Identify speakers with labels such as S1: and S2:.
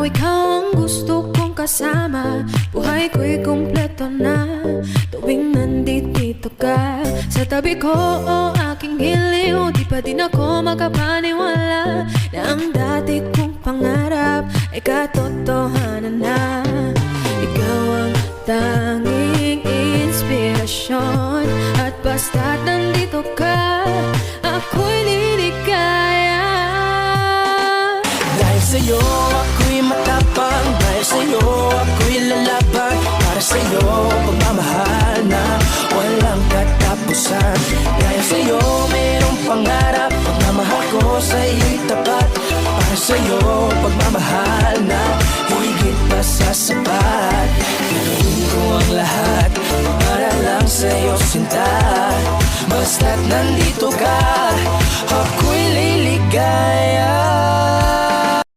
S1: ikaw ang gusto kong kasama. Buhay ko'y kumpleto na tuwing nandito ka sa tabi ko. O aking giliw, di pa din ako makapaniwala na ang dati kong pangarap ay katotohanan na. Ikaw ang tanging inspirasyon, at basta't nandito ka, ako'y liligaya.
S2: Dahil sa'yo ako'y matapang, dahil sa'yo ako'y lalaban. Para sa'yo pagmamahal na walang katapusan. Dahil sa'yo mayroong pangarap, pagmamahal ko sa'yo'y tapat. Para sa'yo pagmamahal na higit pa sa sapat. Gagawin ko ang lahat para lang sa'yo sinta. Basta't nandito ka, ako'y liligaya.